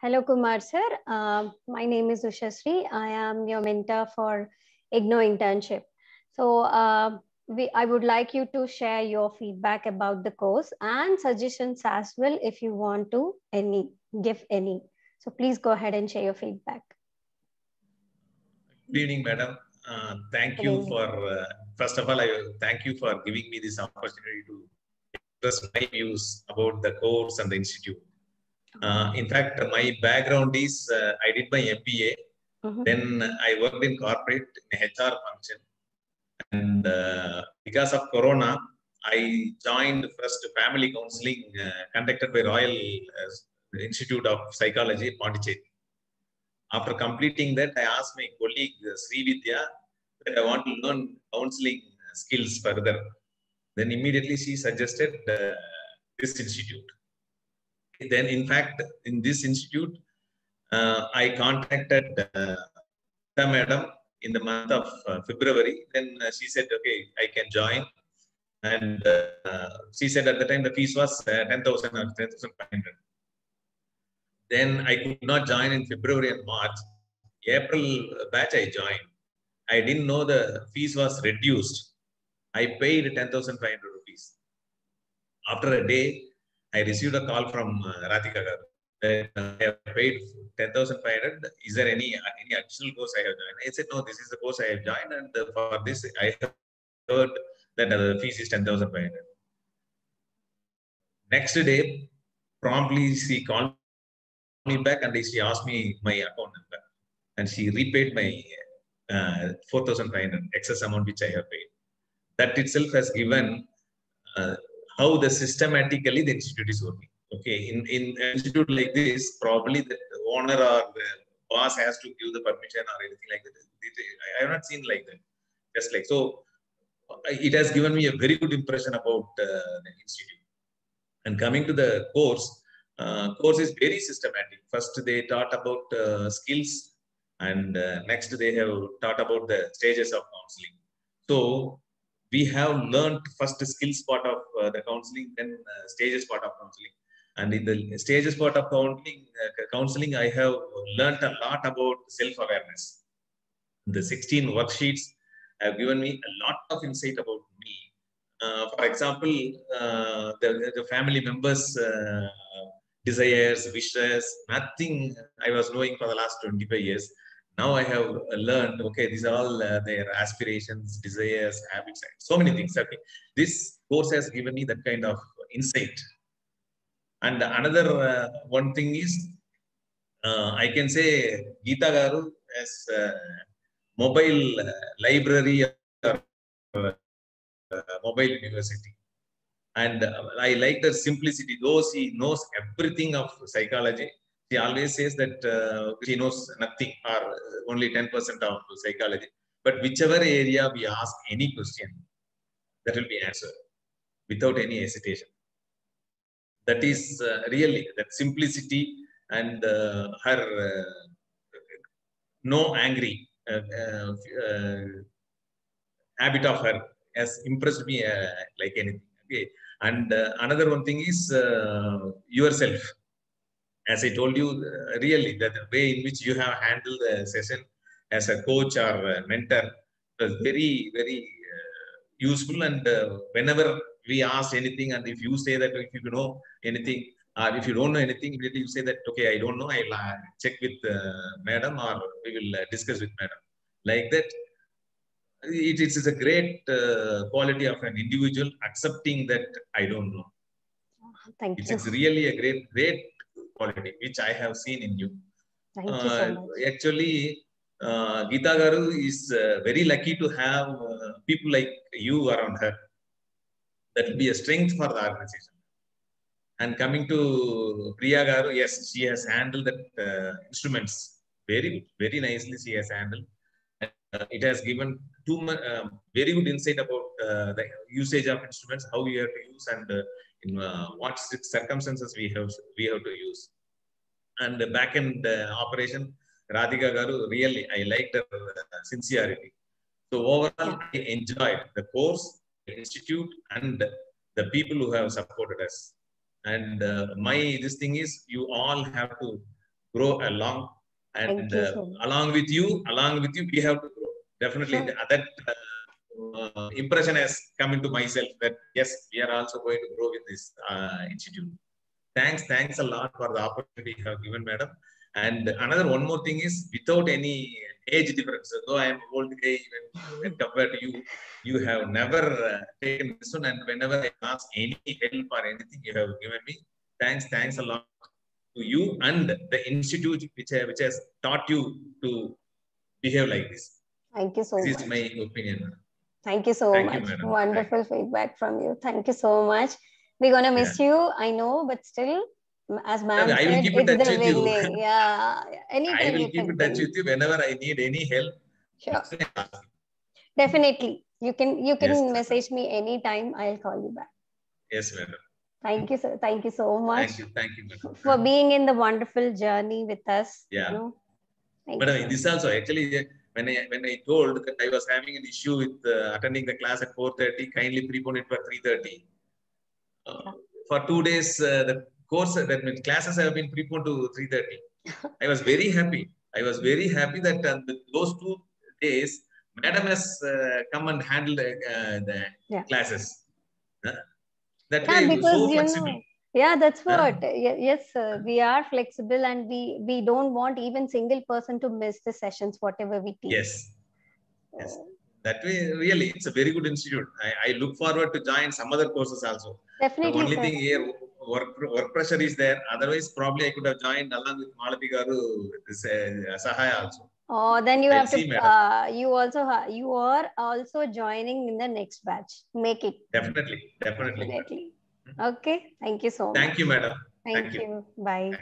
Hello, Kumar sir. My name is Ushasri. I am your mentor for IGNOU internship. So I would like you to share your feedback about the course and suggestions as well if you want to give any. So please go ahead and share your feedback. Good evening, madam. Thank you for, first of all, I thank you for giving me this opportunity to express my views about the course and the institute. In fact, my background is, I did my MBA, then I worked in corporate in HR function. And because of Corona, I joined first family counseling conducted by Royal Institute of Psychology, Pondicherry. After completing that, I asked my colleague Sri Vidya that I want to learn counseling skills further. Then immediately she suggested this institute. Then, in fact, in this institute, I contacted madam in the month of February. Then she said, okay, I can join. And she said at the time the fees was 10,000 or 10,500. Then I could not join in February and March. April batch I joined. I didn't know the fees was reduced. I paid 10,500 rupees. After a day, I received a call from Radhika Garu. I have paid 10,500. Is there any additional course I have joined? I said, no, this is the course I have joined. And for this, I have heard that the fees is 10,500. Next day, promptly she called me back and she asked me my account number. And she repaid my 4,500 excess amount which I have paid. That itself has given how the systematically the institute is working. Okay, in an institute like this, probably the owner or the boss has to give the permission or anything like that. I have not seen like that. Just like so, it has given me a very good impression about the institute. And coming to the course, course is very systematic. First, they taught about skills, and next they have taught about the stages of counseling. So we have learned first the skills part of the counseling, then stages part of counseling. And in the stages part of counseling, I have learned a lot about self-awareness. The 16 worksheets have given me a lot of insight about me. For example, the family members' desires, wishes, nothing I was knowing for the last 25 years. Now I have learned, okay, these are all their aspirations, desires, habits, so many things. Okay. This course has given me that kind of insight. And another one thing is, I can say Geeta Garu as mobile library or mobile university. And I like the simplicity, though she knows everything of psychology. She always says that she knows nothing or only 10% of psychology. But whichever area we ask any question, that will be answered without any hesitation. That is really that simplicity and her no angry habit of her has impressed me like anything. Okay. And another one thing is yourself. As I told you, really, the way in which you have handled the session as a coach or a mentor was very, very useful. And whenever we ask anything, and if you say that if you know anything, or if you don't know anything, immediately you say that, okay, I don't know, I'll check with madam, or we will discuss with madam. Like that, it is a great quality of an individual accepting that I don't know. Thank you. It's really a great quality which I have seen in you. Thank you so much. Actually, Geeta Garu is very lucky to have people like you around her. That will be a strength for the organization. And coming to Priya Garu, yes, she has handled that instruments very, very nicely. She has handled. It has given very good insight about the usage of instruments, how we have to use, and in what circumstances we have to use. And the back-end operation, Radhika Garu, really, I liked her sincerity. So overall, I enjoyed the course, the institute, and the people who have supported us. And this thing is, you all have to grow along, and along with you, we have to grow. Definitely, that impression has come into myself that yes, we are also going to grow with this institute. Thanks a lot for the opportunity you have given, madam. And another one more thing is, without any age difference, though I am old guy when compared to you, you have never taken this one, and whenever I ask any help or anything, you have given me. Thanks a lot to you and the institute which has taught you to behave like this. Thank you so much. This is my opinion. Thank you so much. Madam. Wonderful feedback from you. Thank you so much. We're going to miss you, I know, but still, as ma'am said, it's the beginning. Yeah. Anytime I will keep in touch with you whenever I need any help. Sure. Definitely. You can yes, message me anytime. I'll call you back. Yes, madam. Thank you, sir. Thank you so much. Thank you, madam. For being in the wonderful journey with us. Yeah. You know? Madam, this also actually, when I told that I was having an issue with attending the class at 4:30, kindly prepone it for 3:30. For 2 days, the course, that means classes have been preponed to 3:30. I was very happy. That those 2 days, madam has come and handled the classes. That way, so flexible. Yeah, that's what. Yes, we are flexible, and we don't want even single person to miss the sessions, whatever we teach. Yes. That way, really, it's a very good institute. I look forward to join some other courses also. Definitely. The only thing here, work pressure is there. Otherwise, probably I could have joined along with Malati Garu, Sahaya also. Oh, then you have to. You are also joining in the next batch. Make it. Definitely. Okay. Thank you so much. Thank you, madam. Thank you. Bye.